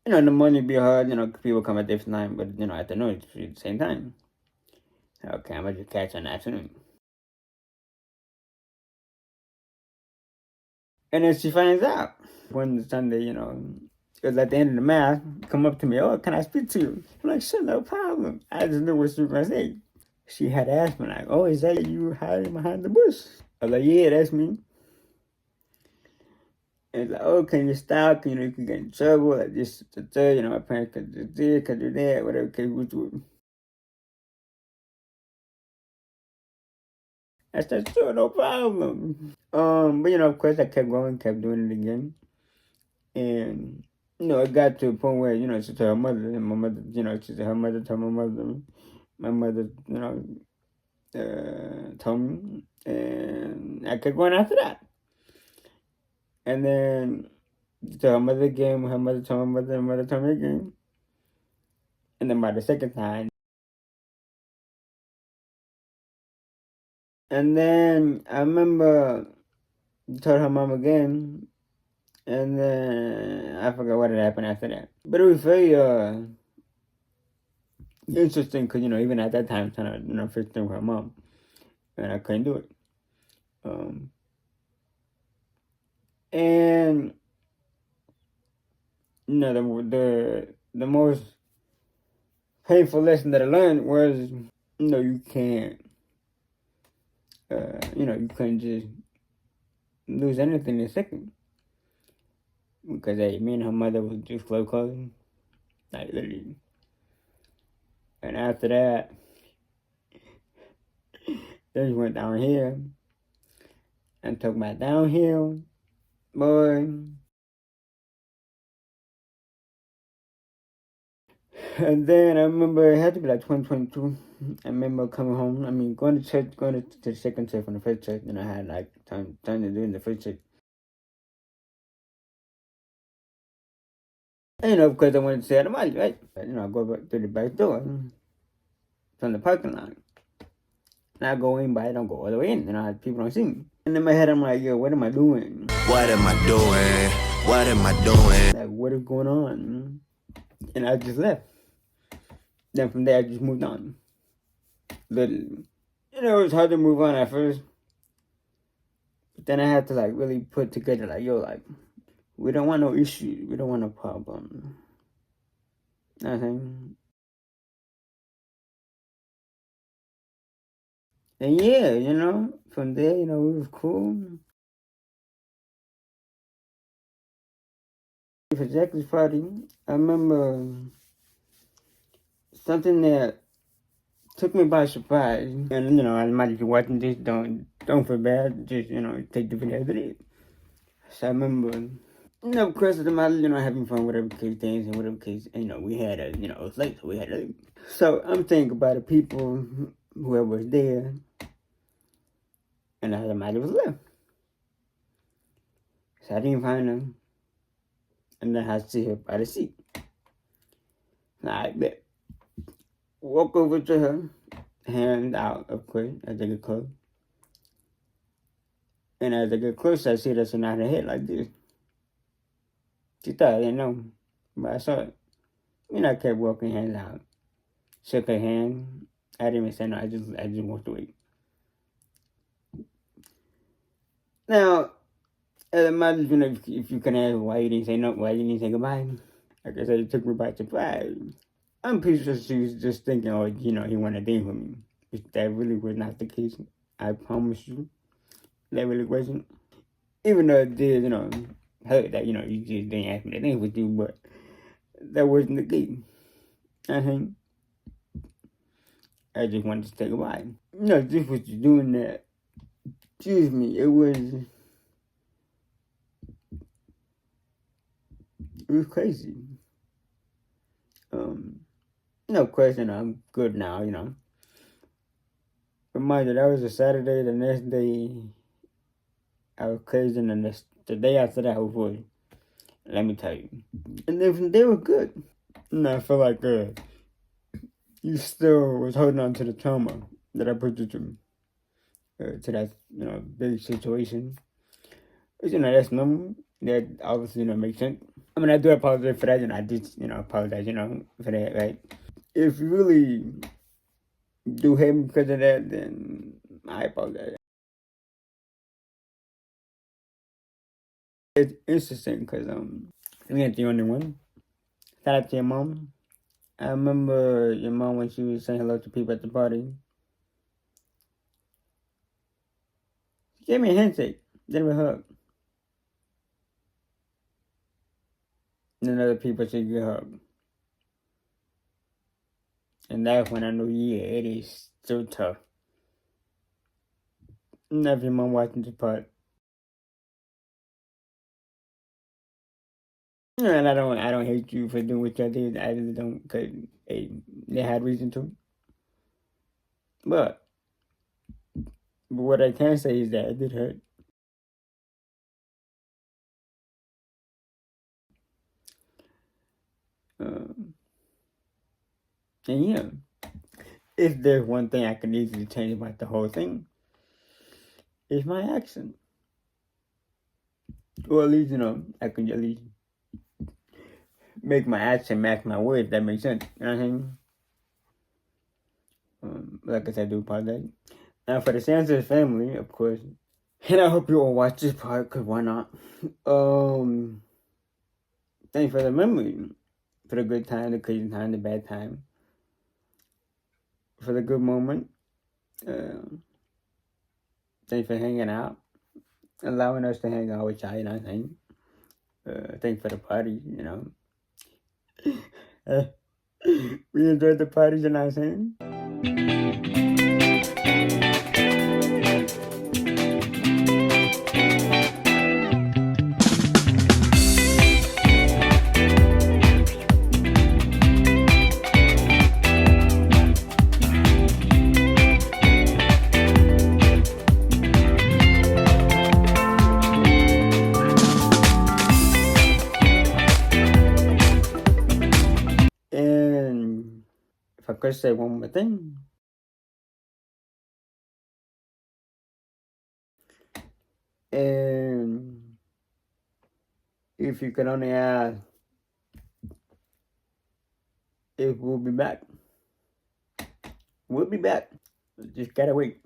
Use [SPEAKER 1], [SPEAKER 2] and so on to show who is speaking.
[SPEAKER 1] In the morning be hard, people come at different time, but afternoon it's the same time. Okay, I'm gonna just catch on the afternoon. And then she finds out one Sunday, it was at the end of the math, come up to me, oh, can I speak to you? I'm like, sure, no problem. I just knew what she was gonna say. She had asked me like, oh, is that you hiding behind the bush? I was like, yeah, that's me. And it's like, oh, can you stop? You can get in trouble. Like this, my parents could do this, could do that, whatever case we do. I said, sure, no problem. But of course I kept going, kept doing it again. And it got to a point where, she told her mother, and my mother, she said her mother told my mother, my mother, told me, and I kept going after that. And then she told her mother again, her mother told my mother, her mother told me again. And then by the second time, and then I remember told her mom again, and then I forgot what had happened after that. But it was very interesting because even at that time, trying to fix things with her mom, and I couldn't do it. And the most painful lesson that I learned was you can't you couldn't just lose anything in a second. Because me and her mother was just close cousins. Like literally. And after that, things went downhill. And took my downhill. Boy. And then I remember it had to be like 2022. I remember coming home. I mean, going to church, going to the second church from the first church. And I had like time to do in the first church. And of course, I wanted to say Adamaris, right? I go back to the back door from the parking lot. And I go in, but I don't go all the way in. People don't see me. And in my head, I'm like, yo, what am I doing?
[SPEAKER 2] What am I doing? What am I doing?
[SPEAKER 1] Like, what is going on? And I just left. Then from there, I just moved on. Literally. It was hard to move on at first. But then I had to, really put together, we don't want no issue. We don't want no problem. You know what I'm saying? And yeah, from there, we was cool. For Jackie's party, I remember something that took me by surprise. And I might be watching this, don't feel bad, just take the video as it is. So I remember, of course, the model, having fun, whatever case, dancing, whatever case, and we had it was late, so we had it. So I'm thinking about the people, whoever was there, and the model was left. So I didn't find them, and then I see her by the seat. I bet. Walk over to her, hand out, of course, as they get close. And as I get close, I see that she nodded her head like this. She thought I didn't know, but I saw it. I kept walking, hands out. Shook her hand. I didn't even say no. I just walked away. Now, as a mother, if you can ask why you didn't say no, why you didn't say goodbye, like I said, it took me by surprise. I'm pretty sure she was just thinking, oh, he wanted to date with me. If that really was not the case, I promise you, that really wasn't. Even though it did, hurt that, you just didn't ask me to date with you, but that wasn't the case. I just wanted to say goodbye. Just was doing that. Excuse me, it was crazy. No question, I'm good now, Reminder, that was a Saturday. The next day, I was crazy, and the day after that, I was worried. Let me tell you. And then they were good. I feel like you still was holding on to the trauma that I put you through. To that, big situation. Which, that's normal. That obviously, makes sense. mean, I do apologize for that, and I did, apologize, for that. Like, if you really do hate me because of that, then I apologize. It's interesting because we ain't the only one. Shout out to your mom. I remember your mom when she was saying hello to people at the party. She gave me a handshake, then a hug. And then other people she give a hug. And that's when I knew, yeah, it is so tough. Now if your mom watching this part. And I don't hate you for doing what you did. I really don't, because they had reason to. But what I can say is that it did hurt. And yeah, if there's one thing I can easily change about the whole thing, it's my accent. Or at least, I can at least make my accent match my words. That makes sense. You know what I'm saying? Like I said, I do apologize. Now, for the Sanchez family, of course, and I hope you all watch this part, because why not? Thanks for the memory. For the good time, the crazy time, the bad time. For the good moment. Thanks for hanging out. Allowing us to hang out with y'all, you know what I'm saying? Thanks for the party, we enjoyed the parties, you know what I'm saying? And if I could say one more thing, and if you could only ask if we'll be back, just gotta wait.